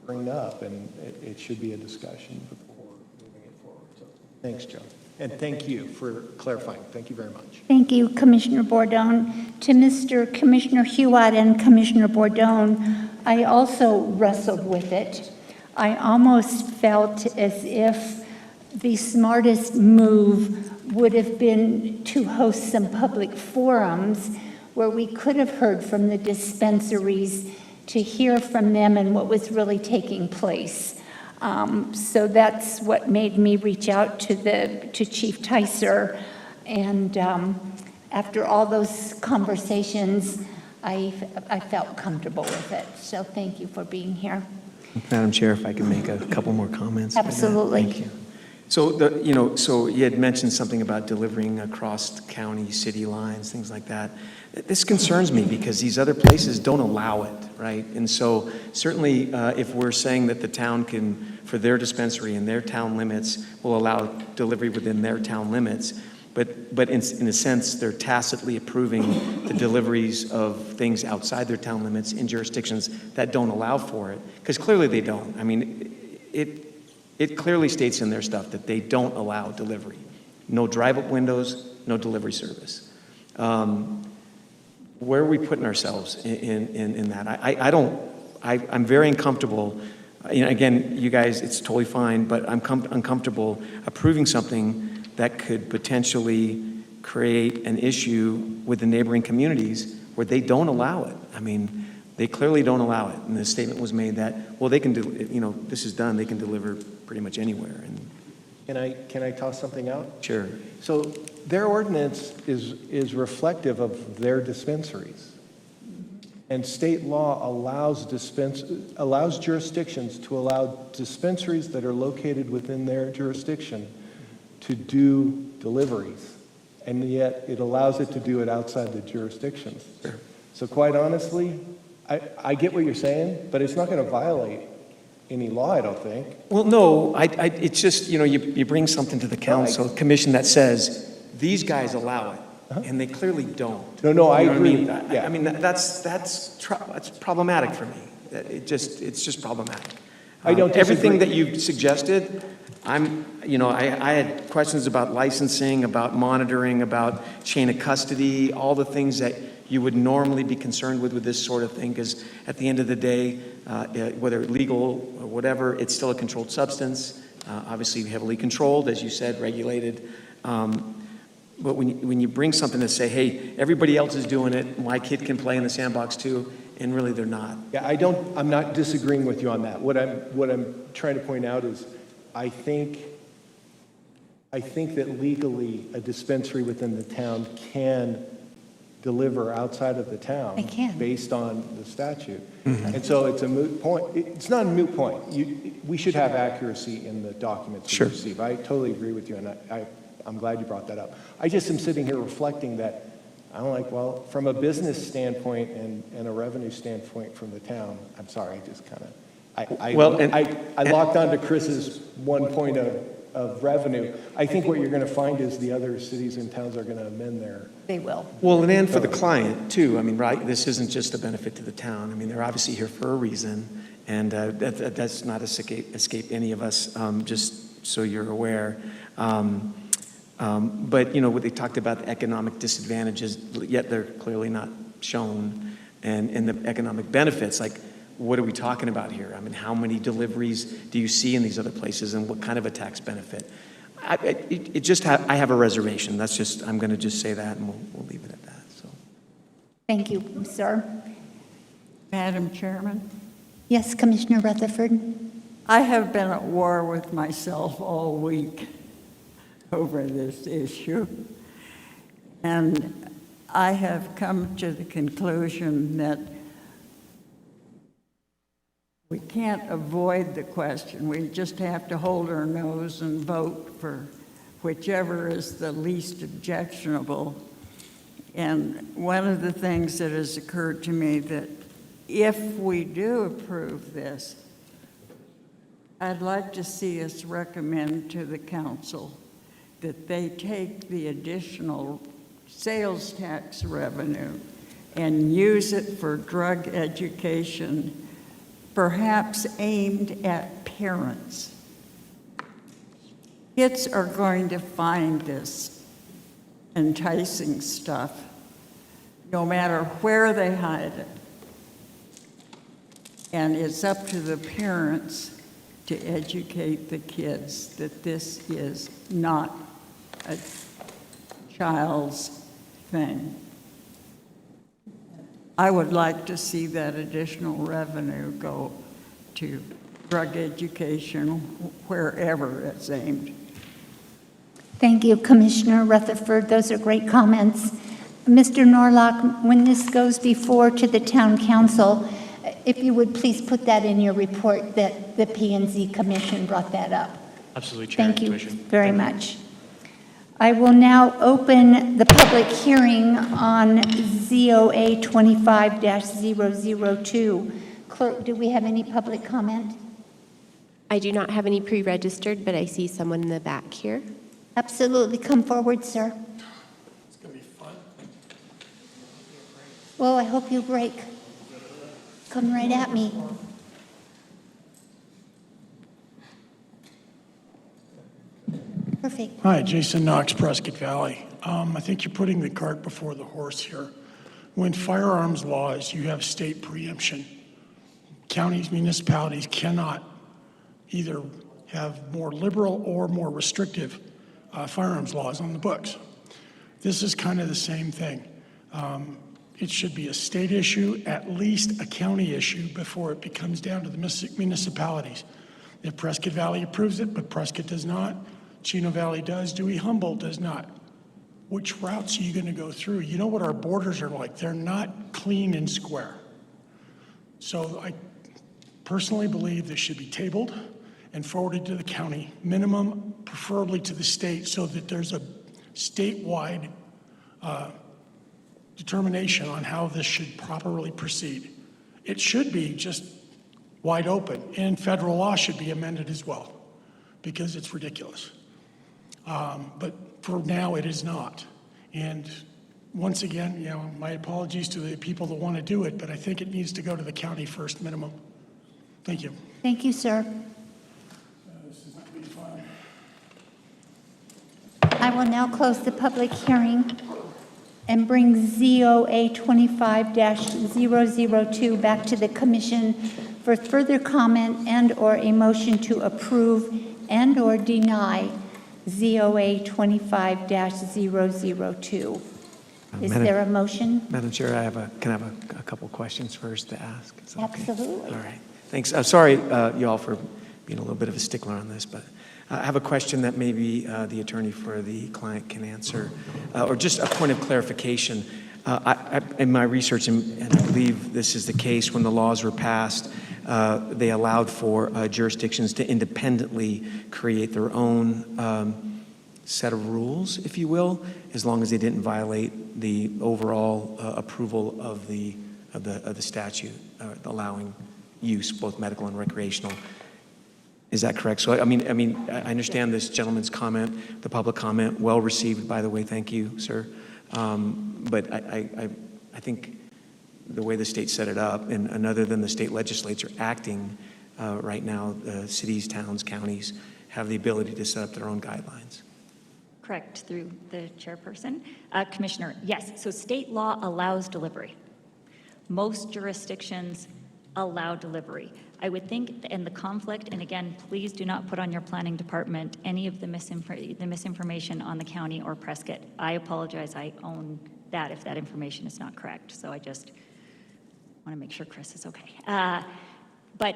bring up, and it should be a discussion before moving it forward. So thanks, Joe. And thank you for clarifying. Thank you very much. Thank you, Commissioner Bordone. To Mr. Commissioner Hewitt and Commissioner Bordone, I also wrestled with it. I almost felt as if the smartest move would have been to host some public forums where we could have heard from the dispensaries, to hear from them and what was really taking place. So that's what made me reach out to Chief Ticer. And after all those conversations, I felt comfortable with it. So thank you for being here. Madam Chair, if I could make a couple more comments. Absolutely. Thank you. So, so you had mentioned something about delivering across county, city lines, things like that. This concerns me because these other places don't allow it, right? And so certainly if we're saying that the town can, for their dispensary and their town limits, will allow delivery within their town limits, but in a sense, they're tacitly approving the deliveries of things outside their town limits in jurisdictions that don't allow for it, because clearly they don't. I mean, it clearly states in their stuff that they don't allow delivery. No drive-up windows, no delivery service. Where are we putting ourselves in that? I'm very uncomfortable. Again, you guys, it's totally fine, but I'm uncomfortable approving something that could potentially create an issue with the neighboring communities where they don't allow it. I mean, they clearly don't allow it. And the statement was made that, well, they can do, this is done, they can deliver pretty much anywhere. And Can I toss something out? sure. So their ordinance is reflective of their dispensaries. And state law allows jurisdictions to allow dispensaries that are located within their jurisdiction to do deliveries. And yet it allows it to do it outside the jurisdictions. Sure. So quite honestly, I get what you're saying, but it's not going to violate any law, I don't think. Well, no, it's just, you bring something to the council, commission that says, these guys allow it, and they clearly don't. No, I You know what agree. I mean? Yeah. I mean, that's problematic for me. It's just problematic. I don't Everything disagree. that you suggested, I had questions about licensing, about monitoring, about chain of custody, all the things that you would normally be concerned with this sort of thing, because at the end of the day, whether legal or whatever, it's still a controlled substance, obviously heavily controlled, as you said, regulated. But when you bring something to say, hey, everybody else is doing it, my kid can play in the sandbox too, and really they're not. Yeah, I'm not disagreeing with you on that. What I'm trying to point out is I think that legally a dispensary within the town can deliver outside of the town. They can. Based on the statute. And so it's a moot point. It's not a moot point. We should have accuracy in the documents we Sure. receive. I totally agree with you, and I'm glad you brought that up. I just am sitting here reflecting that I'm like, well, from a business standpoint and a revenue standpoint from the town, I'm sorry, I just kind of, I locked onto Chris's one point of revenue. I think what you're going to find is the other cities and towns are going to amend their. They will. Well, and for the client too. I mean, right, this isn't just a benefit to the town. I mean, they're obviously here for a reason, and that's not escape any of us, just so you're aware. But, what they talked about, the economic disadvantages, yet they're clearly not shown, and the economic benefits, like, what are we talking about here? I mean, how many deliveries do you see in these other places, and what kind of a tax benefit? I have a reservation. I'm going to just say that, and we'll leave it at that. So, Thank you, sir. Madam Chairman, Yes, Commissioner Rutherford? I have been at war with myself all week over this issue. And I have come to the conclusion that we can't avoid the question. We just have to hold our nose and vote for whichever is the least objectionable. And one of the things that has occurred to me that if we do approve this, I'd like to see us recommend to the council that they take the additional sales tax revenue and use it for drug education, perhaps aimed at parents. Kids are going to find this enticing stuff no matter where they hide it. And it's up to the parents to educate the kids that this is not a child's thing. I would like to see that additional revenue go to drug education wherever it's aimed. Thank you, Commissioner Rutherford. Those are great comments. Mr. Norlock, when this goes before to the town council, if you would please put that in your report that the P&Z Commission brought that up. Absolutely, Chair and Thank you Commission. very much. I will now open the public hearing on ZOA 25-002. Clerk, do we have any public comment? I do not have any pre-registered, but I see someone in the back here. Absolutely. Come forward, sir. It's going to be fun. Well, I hope you break. Come right at me. Perfect. Hi, Jason Knox, Prescott Valley. I think you're putting the cart before the horse here. When firearms laws, you have state preemption. Counties, municipalities cannot either have more liberal or more restrictive firearms laws on the books. This is kind of the same thing. It should be a state issue, at least a county issue, before it becomes down to the municipalities. If Prescott Valley approves it, but Prescott does not, Chino Valley does, Dewey Humboldt does not. Which routes are you going to go through? You know what our borders are like. They're not clean and square. So I personally believe this should be tabled and forwarded to the county, minimum, preferably to the state, so that there's a statewide determination on how this should properly proceed. It should be just wide open, and federal law should be amended as well, because it's ridiculous. But for now, it is not. And once again, you know, my apologies to the people that want to do it, but I think it needs to go to the county first, minimum. Thank you. Thank you, sir. This is going to be fun. I will now close the public hearing and bring ZOA 25-002 back to the commission for further comment and/or a motion to approve and/or deny ZOA 25-002. Is there a motion? Madam Chair, can I have a couple questions first to ask? Is that okay? Absolutely. All right. Thanks. Sorry, you all, for being a little bit of a stickler on this, but I have a question that maybe the attorney for the client can answer, or just a point of clarification. In my research, and I believe this is the case, when the laws were passed, they allowed for jurisdictions to independently create their own set of rules, if you will, as long as they didn't violate the overall approval of the statute allowing use, both medical and recreational. Is that correct? So, I understand this gentleman's comment, the public comment, well received, by the way. Thank you, sir. But I think the way the state set it up, and other than the state legislature acting right now, cities, towns, counties have the ability to set up their own guidelines. Correct, through the chairperson. Commissioner, yes, so state law allows delivery. Most jurisdictions allow delivery. I would think, and the conflict, and again, please do not put on your planning department any of the misinformation on the county or Prescott. I apologize, I own that if that information is not correct. So I just want to make sure Chris is okay. But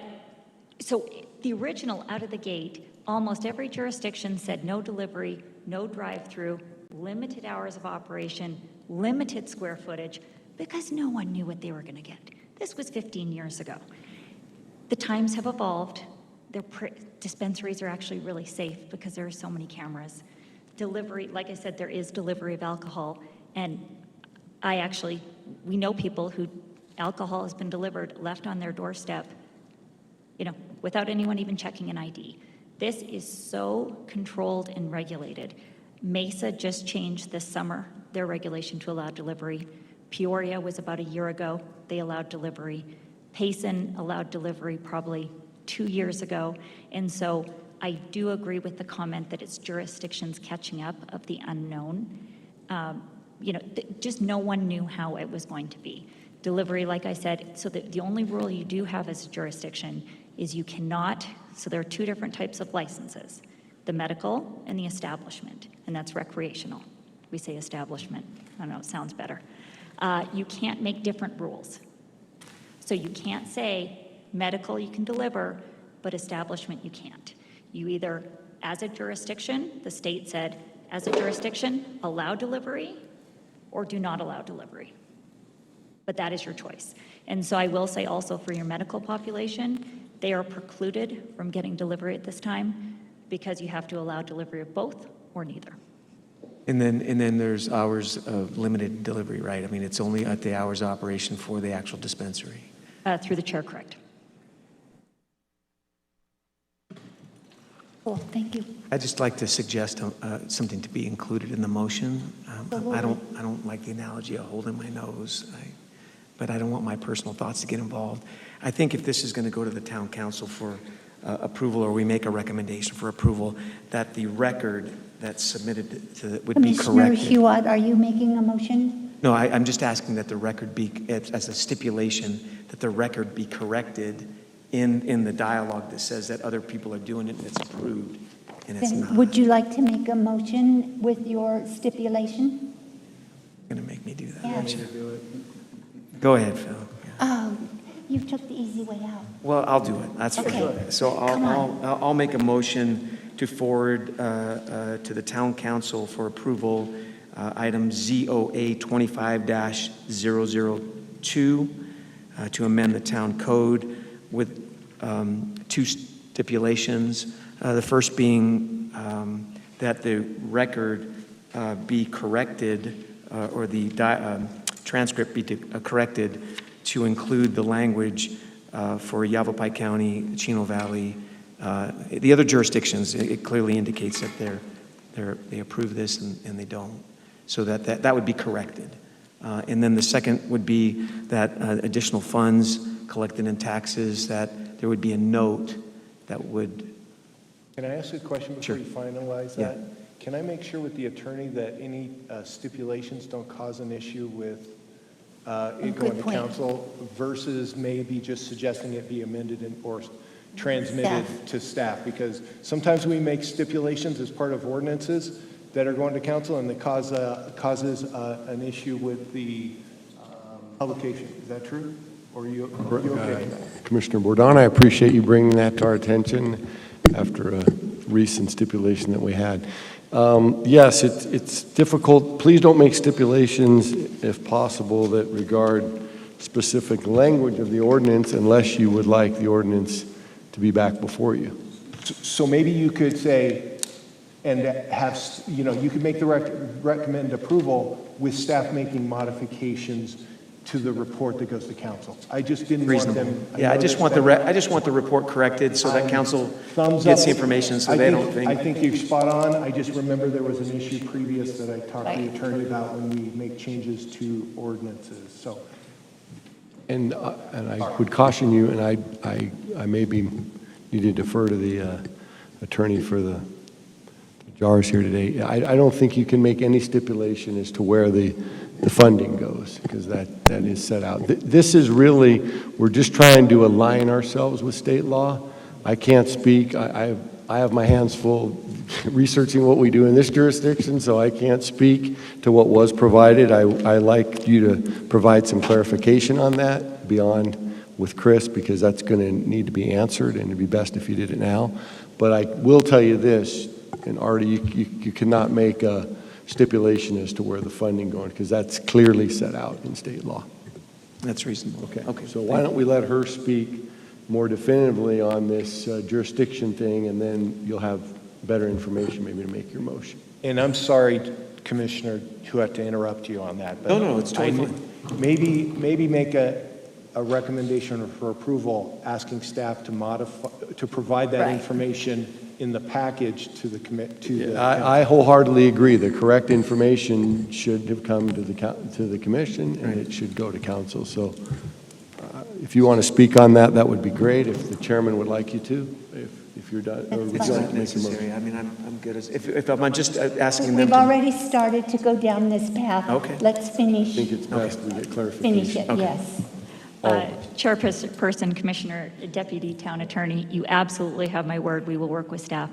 so the original out of the gate, almost every jurisdiction said no delivery, no drive-through, limited hours of operation, limited square footage, because no one knew what they were going to get. This was 15 years ago. The times have evolved. Their dispensaries are actually really safe because there are so many cameras. Delivery, like I said, there is delivery of alcohol. And we know people who alcohol has been delivered, left on their doorstep, without anyone even checking an ID. This is so controlled and regulated. Mesa just changed this summer their regulation to allow delivery. Peoria was about a year ago. They allowed delivery. Payson allowed delivery probably 2 years ago. And so I do agree with the comment that it's jurisdictions catching up of the unknown. Just no one knew how it was going to be. Delivery, like I said, so the only rule you do have as a jurisdiction is you cannot, so there are two different types of licenses, the medical and the establishment, and that's recreational. We say establishment, I don't know, it sounds better. You can't make different rules. So you can't say medical you can deliver, but establishment you can't. You either, as a jurisdiction, the state said, as a jurisdiction, allow delivery or do not allow delivery. But that is your choice. And so I will say also for your medical population, they are precluded from getting delivery at this time because you have to allow delivery of both or neither. And then there's hours of limited delivery, right? I mean, it's only at the hours of operation for the actual dispensary. Through the chair, correct. Cool, thank you. I'd just like to suggest something to be included in the motion. I don't like the analogy of holding my nose, but I don't want my personal thoughts to get involved. I think if this is going to go to the town council for approval, or we make a recommendation for approval, that the record that's submitted would be corrected. Commissioner Huot, are you making a motion? No, I'm just asking that the record be, as a stipulation, that the record be corrected in the dialogue that says that other people are doing it and it's approved, and it's Then not. would you like to make a motion with your stipulation? You're going to make me do that. Yeah. aren't you? Go ahead, Phil. Oh, you took the easy way out. Well, I'll do it. That's Okay. fine. So Come on. I'll make a motion to forward to the town council for approval item ZOA 25-002 to amend the town code with two stipulations. The first being that the record be corrected, or the transcript be corrected to include the language for Yavapai County, Chino Valley, the other jurisdictions. It clearly indicates that they approve this and they don't. So that would be corrected. And then the second would be that additional funds collected in taxes, that there would be a note that would. Can I ask a question before Sure. you finalize Yeah. that? Can I make sure with the attorney that any stipulations don't cause an issue with it going to point. council versus maybe just suggesting it be amended or transmitted Staff. to staff? Because sometimes we make stipulations as part of ordinances that are going to council and that causes an issue with the publication. Is that true? Or are you okay with that? Commissioner Bourdon, I appreciate you bringing that to our attention after a recent stipulation that we had. Yes, it's difficult. Please don't make stipulations, if possible, that regard specific language of the ordinance unless you would like the ordinance to be back before you. So maybe you could say, and have, you could make the recommend approval with staff making modifications to the report that goes to council. I just didn't want Reasonable. them. Yeah, I just want the report corrected so that council Thumbs gets up. the information so they don't think. I think you're spot on. I just remember there was an issue previous that I talked to the attorney about when we make changes to ordinances, so. And I would caution you, and I maybe need to defer to the attorney for the jars here today. I don't think you can make any stipulation as to where the funding goes, because that is set out. This is really, we're just trying to align ourselves with state law. I can't speak. I have my hands full researching what we do in this jurisdiction, so I can't speak to what was provided. I like you to provide some clarification on that beyond with Chris, because that's going to need to be answered, and it'd be best if you did it now. But I will tell you this, and Artie, you cannot make a stipulation as to where the funding going, because that's clearly set out in state law. That's reasonable. Okay. So why don't we let her speak more definitively on this jurisdiction thing, and then you'll have better information maybe to make your motion. And I'm sorry, Commissioner, to have to interrupt you on that. But No, it's totally fine. Maybe make a recommendation for approval, asking staff to modify, to provide that Right. information in the package to the council. I wholeheartedly agree. The correct information should have come to the commission, and it should go to council. So if you want to speak on that, that would be great. If the chairman would like you to, if you're done. Or would you It's like not to make a motion? necessary. I mean, I'm good as, if I'm just asking them We've to. already started to go down this path. Okay. Let's I finish think it's best we get clarification. it, Okay. yes. All of it. Chairperson, Commissioner, Deputy Town Attorney, you absolutely have my word. We will work with staff,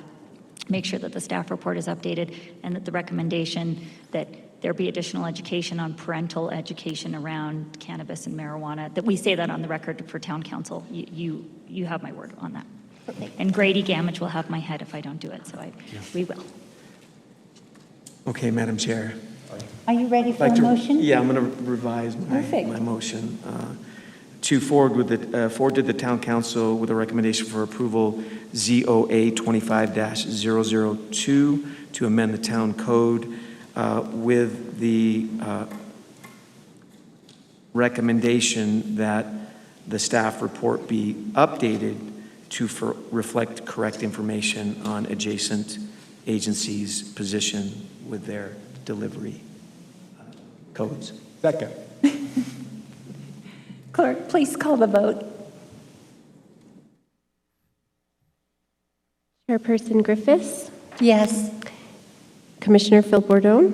make sure that the staff report is updated, and that the recommendation that there be additional education on parental education around cannabis and marijuana, that we say that on the record for town council. You have my word on that. And Grady Gamage will have my head if I don't do it, so we will. Okay, Madam Chair. Are you ready for Like a to- motion? Yeah, I'm going to revise Perfect. my motion. To forward to the town council with a recommendation for approval ZOA 25-002 to amend the town code with the recommendation that the staff report be updated to reflect correct information on adjacent agencies' position with their delivery codes. Second. Clerk, please call the vote. Chairperson Griffiths, Yes. Commissioner Phil Bordone,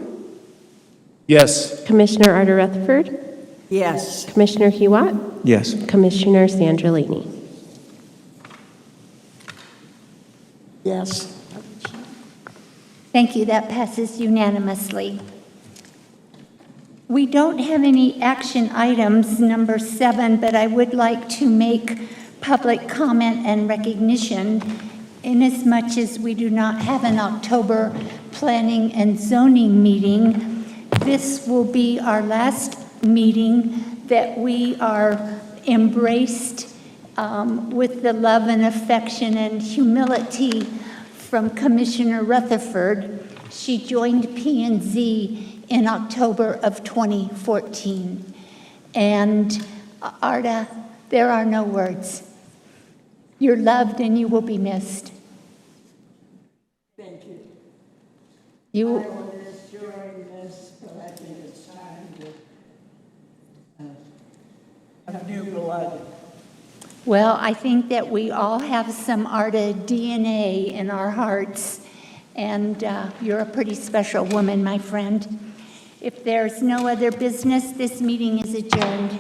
Yes. Commissioner Arter Rutherford, Yes. Commissioner Huat, Yes. Commissioner Sandrolini. Yes. Thank you. That passes unanimously. We don't have any action items, number 7, but I would like to make public comment and recognition inasmuch as we do not have an October planning and zoning meeting. This will be our last meeting that we are embraced with the love and affection and humility from Commissioner Rutherford. She joined P&Z in October of 2014. And Arta, there are no words. You're loved and you will be missed. Thank you. You. I will miss doing this, but I think it's time to have new blood. Well, I think that we all have some Arta DNA in our hearts, and you're a pretty special woman, my friend. If there's no other business, this meeting is adjourned.